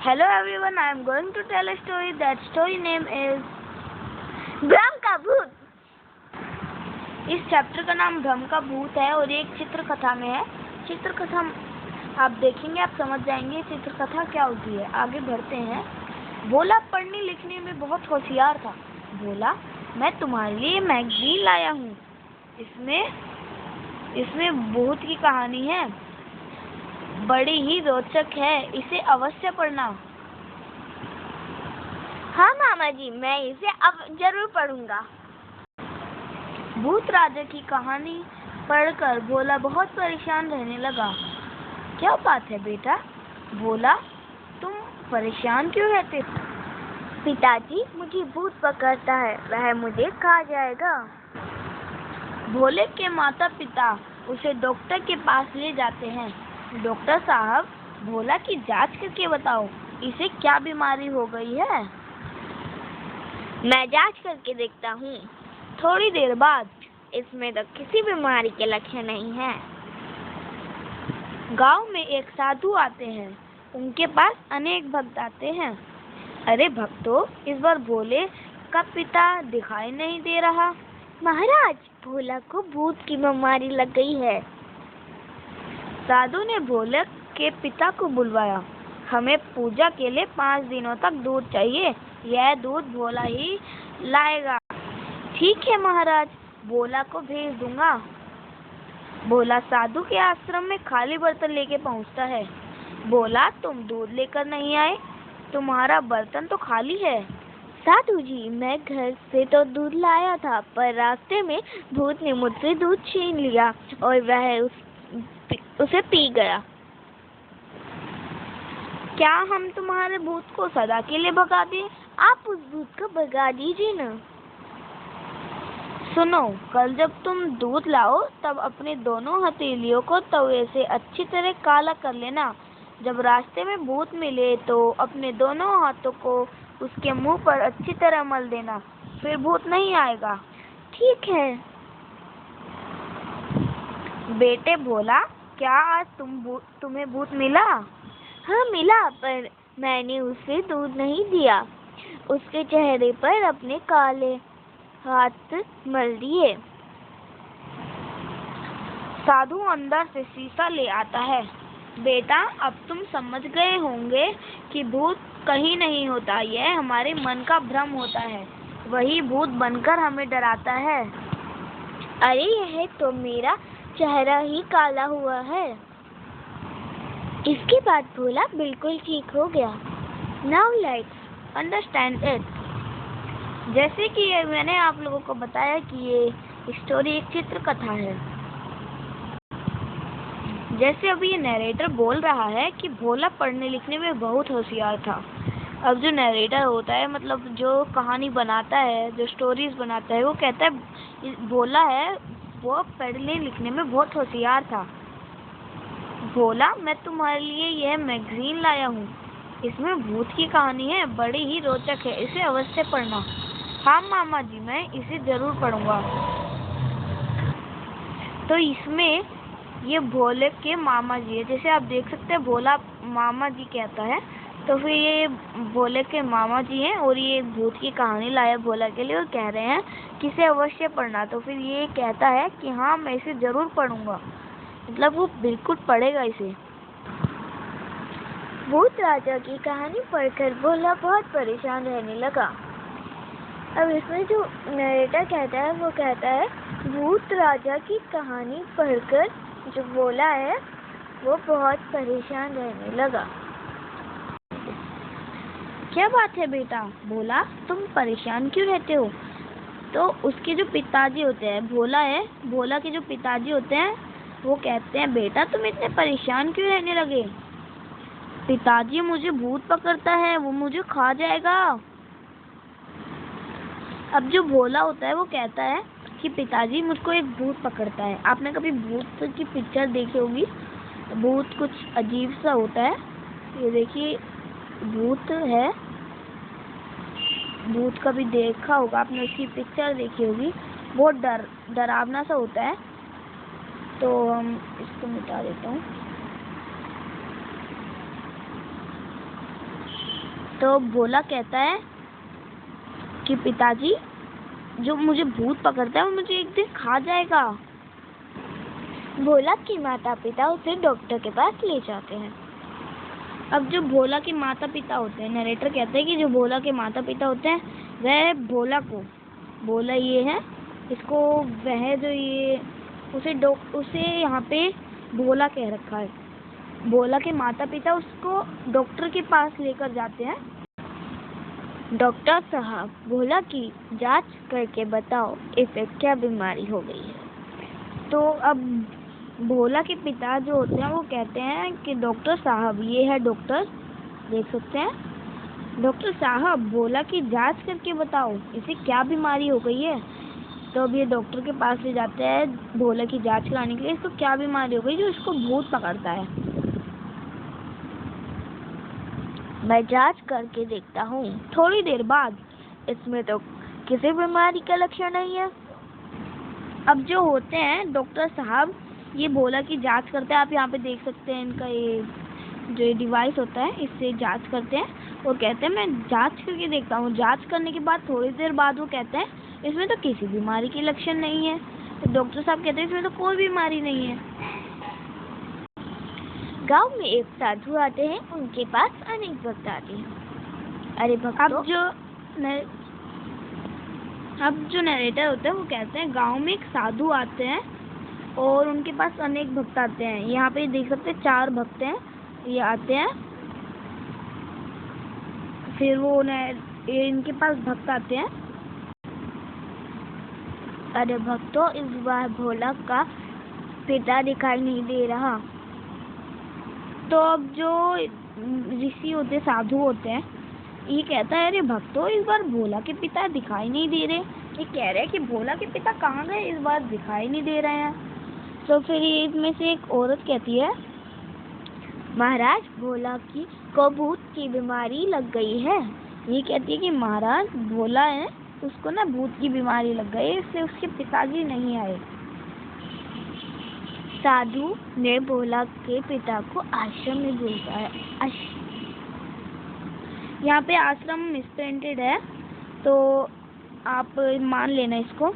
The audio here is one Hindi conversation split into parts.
Hello everyone, I am going to tell a story. That story name is भ्रम का भूत। इस चैप्टर का नाम भ्रम का भूत है और ये एक चित्रकथा में है। चित्रकथा आप देखेंगे, आप समझ जाएंगे चित्रकथा क्या होती है। आगे बढ़ते हैं। भोला पढ़ने लिखने में बहुत होशियार था। बोला, मैं तुम्हारे लिए मैगजीन लाया हूँ। इसमें भूत की कहानी है, बड़ी ही रोचक है, इसे अवश्य पढ़ना। हाँ मामा जी, मैं इसे अब जरूर पढ़ूंगा। भूत राजा की कहानी पढ़कर भोला बहुत परेशान रहने लगा। क्या बात है बेटा? बोला, तुम परेशान क्यों रहते? पिताजी, मुझे भूत पकड़ता है, वह मुझे खा जाएगा। भोले के माता पिता उसे डॉक्टर के पास ले जाते हैं। डॉक्टर साहब, भोला की जांच करके बताओ, इसे क्या बीमारी हो गई है? मैं जांच करके देखता हूँ। थोड़ी देर बाद, इसमें तो किसी बीमारी के लक्षण नहीं है। गांव में एक साधु आते हैं। उनके पास अनेक भक्त आते हैं। अरे भक्तों, इस बार भोले का पिता दिखाई नहीं दे रहा। महाराज, भोला को भूत की बीमारी लग गई है। साधु ने भोले के पिता को बुलवाया। हमें पूजा के लिए 5 दिनों तक दूध चाहिए, यह दूध भोला ही लाएगा। ठीक है महाराज, भोला को भेज दूंगा। भोला साधु के आश्रम में खाली बर्तन लेके पहुंचता है। बोला, तुम दूध लेकर नहीं आए, तुम्हारा बर्तन तो खाली है। साधु जी, मैं घर से तो दूध लाया था, पर रास्ते में भूत ने मुझसे दूध छीन लिया और वह उसे पी गया। क्या हम तुम्हारे भूत को सदा के लिए भगा दें? आप उस भूत को भगा दीजिए ना। सुनो, कल जब तुम दूध लाओ तब अपने दोनों हथेलियों को तवे से अच्छी तरह काला कर लेना। जब रास्ते में भूत मिले तो अपने दोनों हाथों को उसके मुंह पर अच्छी तरह मल देना, फिर भूत नहीं आएगा। ठीक है। बेटे भोला, क्या आज तुम्हें भूत मिला? हाँ मिला, पर मैंने उसे दूध नहीं दिया। उसके चेहरे पर अपने काले हाथ मल दिए। साधु अंदर से शीशा ले आता है। बेटा, अब तुम समझ गए होंगे कि भूत कहीं नहीं होता, यह हमारे मन का भ्रम होता है। वही भूत बनकर हमें डराता है। अरे, यह तो मेरा चेहरा ही काला हुआ है। इसके बाद भोला बिल्कुल ठीक हो गया। Now let's understand it. जैसे कि मैंने आप लोगों को बताया कि ये स्टोरी एक चित्रकथा है। जैसे अभी ये नरेटर बोल रहा है कि भोला पढ़ने लिखने में बहुत होशियार था। अब जो नरेटर होता है, मतलब जो कहानी बनाता है, जो स्टोरीज बनाता है, वो कहता है भोला है वो पढ़ने लिखने में बहुत होशियार था। भोला, मैं तुम्हारे लिए यह मैगजीन लाया हूँ। इसमें भूत की कहानी है, बड़ी ही रोचक है, इसे अवश्य पढ़ना। हाँ मामा जी, मैं इसे जरूर पढ़ूंगा। तो इसमें ये भोले के मामा जी है। जैसे आप देख सकते हैं, भोला मामा जी कहता है, तो फिर ये भोले के मामा जी हैं और ये भूत की कहानी लाया भोला के लिए और कह रहे हैं कि इसे अवश्य पढ़ना। तो फिर ये कहता है कि हाँ, मैं इसे जरूर पढ़ूंगा, मतलब वो बिल्कुल पढ़ेगा इसे। भूत राजा की कहानी पढ़कर भोला बहुत परेशान रहने लगा। अब इसमें जो नरेटर कहता है वो कहता है, भूत राजा की कहानी पढ़कर जो भोला है वो बहुत परेशान रहने लगा। क्या बात है बेटा? बोला, तुम परेशान क्यों रहते हो? तो उसके जो पिताजी होते हैं, भोला के जो पिताजी होते हैं, वो कहते हैं, बेटा तुम इतने परेशान क्यों रहने लगे? पिताजी, मुझे भूत पकड़ता है, वो मुझे खा जाएगा। अब जो भोला होता है वो कहता है कि पिताजी, मुझको एक भूत पकड़ता है। आपने कभी भूत की पिक्चर देखी होगी? भूत कुछ अजीब सा होता है। ये देखिए, भूत है, भूत कभी देखा होगा आपने, उसकी पिक्चर देखी होगी। बहुत डरावना सा होता है। तो हम इसको मिटा देता हूँ। तो भोला कहता है कि पिताजी, जो मुझे भूत पकड़ता है वो मुझे एक दिन खा जाएगा। भोला के माता पिता उसे डॉक्टर के पास ले जाते हैं। अब जो भोला के माता पिता होते हैं, नरेटर कहते हैं कि जो भोला के माता पिता होते हैं वह भोला ये है, इसको वह जो ये उसे यहाँ पे भोला कह रखा है। भोला के माता पिता उसको डॉक्टर के पास लेकर जाते हैं। डॉक्टर साहब, भोला की जांच करके बताओ इसे क्या बीमारी हो गई है। तो अब भोला के पिता जो होते हैं वो कहते हैं कि डॉक्टर साहब, ये है डॉक्टर, देख सकते हैं, डॉक्टर साहब भोला की जांच करके बताओ इसे क्या बीमारी हो गई है। तो अब ये डॉक्टर के पास ले जाते हैं भोला की जांच कराने के लिए, इसको क्या बीमारी हो गई जो इसको भूत पकड़ता है। मैं जांच करके देखता हूँ। थोड़ी देर बाद इसमें तो किसी बीमारी का लक्षण नहीं है। अब जो होते हैं डॉक्टर साहब ये भोला की जांच करते हैं। आप यहाँ पे देख सकते हैं इनका ये जो डिवाइस होता है इससे जांच करते हैं और कहते हैं मैं जांच करके देखता हूँ। जांच करने के बाद थोड़ी देर बाद वो कहते हैं इसमें तो किसी बीमारी के लक्षण नहीं है। तो डॉक्टर साहब कहते हैं इसमें तो कोई बीमारी नहीं है। गांव में एक साधु आते हैं, उनके पास अनेक भक्त आते हैं। अरे भक्तों, अब जो नरेटर होते हैं वो कहते हैं गांव में एक साधु आते हैं और उनके पास अनेक भक्त आते हैं। यहाँ पे देख सकते हैं 4 भक्त हैं, ये आते हैं। फिर वो इनके पास भक्त आते हैं। अरे भक्तों, इस बार भोला का पिता दिखाई नहीं दे रहा। तो अब जो ऋषि होते, साधु होते हैं, ये कहता है अरे भक्तों, इस बार भोला के पिता दिखाई नहीं दे रहे। ये कह रहे हैं कि भोला के पिता कहाँ गए, इस बार दिखाई नहीं दे रहे हैं। तो फिर इसमें से एक औरत कहती है महाराज, भोला को भूत की बीमारी लग गई है। ये कहती है कि महाराज भोला है, उसको ना भूत की बीमारी लग गई, इससे उसके पिताजी नहीं आए। साधु ने भोला के पिता को आश्रम में भेजा है। यहाँ पे आश्रम मिसप्रिंटेड है तो आप मान लेना इसको।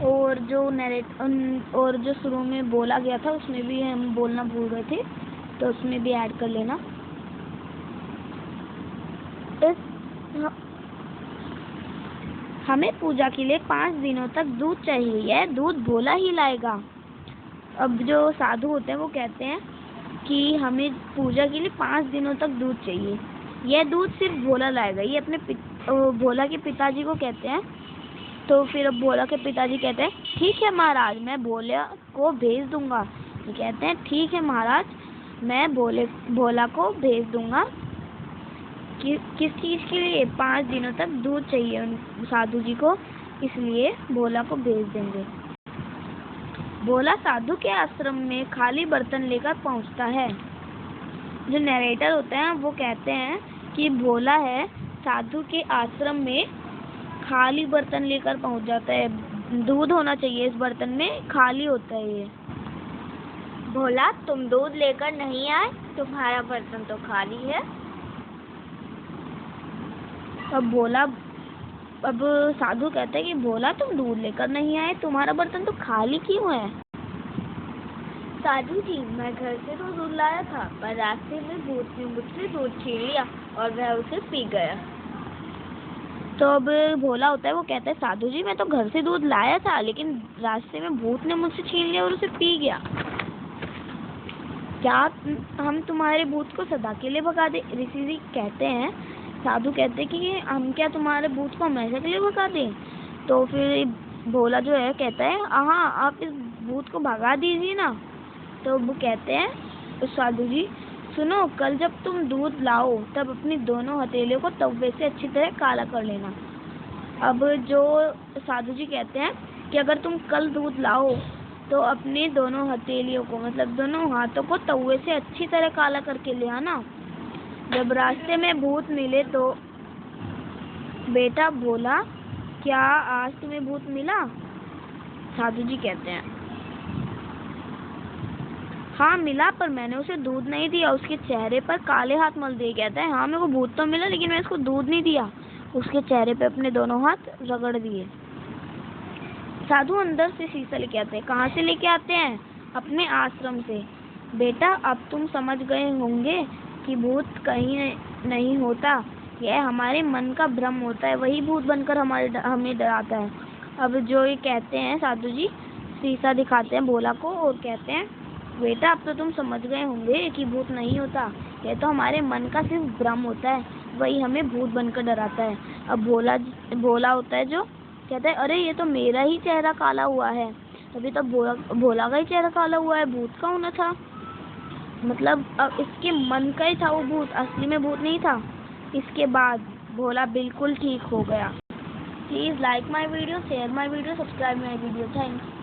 और जो शुरू में बोला गया था उसमें भी हम बोलना भूल गए थे, तो उसमें भी ऐड कर लेना। हमें पूजा के लिए 5 दिनों तक दूध चाहिए, यह दूध भोला ही लाएगा। अब जो साधु होते हैं वो कहते हैं कि हमें पूजा के लिए 5 दिनों तक दूध चाहिए, यह दूध सिर्फ भोला लाएगा। ये अपने भोला के पिताजी को कहते हैं। तो फिर अब भोला के पिताजी कहते हैं ठीक है महाराज, मैं भोला को भेज दूंगा। ये कहते हैं ठीक है महाराज, मैं भोला को भेज दूंगा। किस चीज़ के लिए? 5 दिनों तक दूध चाहिए उन साधु जी को, इसलिए भोला को भेज देंगे। भोला साधु के आश्रम में खाली बर्तन लेकर पहुंचता है। जो नरेटर होते हैं वो कहते हैं कि भोला है साधु के आश्रम में खाली बर्तन लेकर पहुंच जाता है। दूध होना चाहिए इस बर्तन में, खाली होता है ये। भोला, तुम दूध लेकर नहीं आए, तुम्हारा बर्तन तो खाली है। अब साधु कहते हैं कि भोला, तुम दूध लेकर नहीं आए, तुम्हारा बर्तन तो खाली क्यों है? साधु जी, मैं घर से तो दूध लाया था, पर रास्ते में भूत ने मुझसे दूध छीन लिया और वह उसे पी गया। तो अब भोला होता है वो कहता है साधु जी, मैं तो घर से दूध लाया था, लेकिन रास्ते में भूत ने मुझसे छीन लिया और उसे पी गया। क्या हम तुम्हारे भूत को सदा के लिए भगा दे? ऋषि जी कहते हैं, साधु कहते हैं कि हम क्या तुम्हारे भूत को हमेशा के लिए भगा दें? तो फिर भोला जो है कहता है हाँ, आप इस भूत को भगा दीजिए ना। तो वो कहते हैं साधु जी, सुनो, कल जब तुम दूध लाओ तब अपनी दोनों हथेलियों को तवे से अच्छी तरह काला कर लेना। अब जो साधु जी कहते हैं कि अगर तुम कल दूध लाओ तो अपने दोनों हथेलियों को, मतलब दोनों हाथों को तवे से अच्छी तरह काला करके ले आना। जब रास्ते में भूत मिले तो बेटा भोला, क्या आज तुम्हें भूत मिला? साधु जी कहते हैं हाँ मिला, पर मैंने उसे दूध नहीं दिया। उसके चेहरे पर काले हाथ मल दिए। कहता है हाँ मेरे को भूत तो मिला, लेकिन मैंने उसको दूध नहीं दिया। उसके चेहरे पे अपने दोनों हाथ रगड़ दिए। साधु अंदर से शीशा लेके आते हैं। कहाँ से लेके आते हैं? अपने आश्रम से। बेटा अब तुम समझ गए होंगे कि भूत कहीं नहीं होता, यह हमारे मन का भ्रम होता है, वही भूत बनकर हमें डराता है। अब जो ये कहते हैं साधु जी, शीशा दिखाते हैं भोला को और कहते हैं बेटा अब तो तुम समझ गए होंगे कि भूत नहीं होता, यह तो हमारे मन का सिर्फ भ्रम होता है, वही हमें भूत बनकर डराता है। अब भोला होता है जो कहता है अरे ये तो मेरा ही चेहरा काला हुआ है। अभी तो भोला का ही चेहरा काला हुआ है, भूत का होना था। मतलब अब इसके मन का ही था वो भूत, असली में भूत नहीं था। इसके बाद भोला बिल्कुल ठीक हो गया। Please like my video, share my video, subscribe my video. Thanks.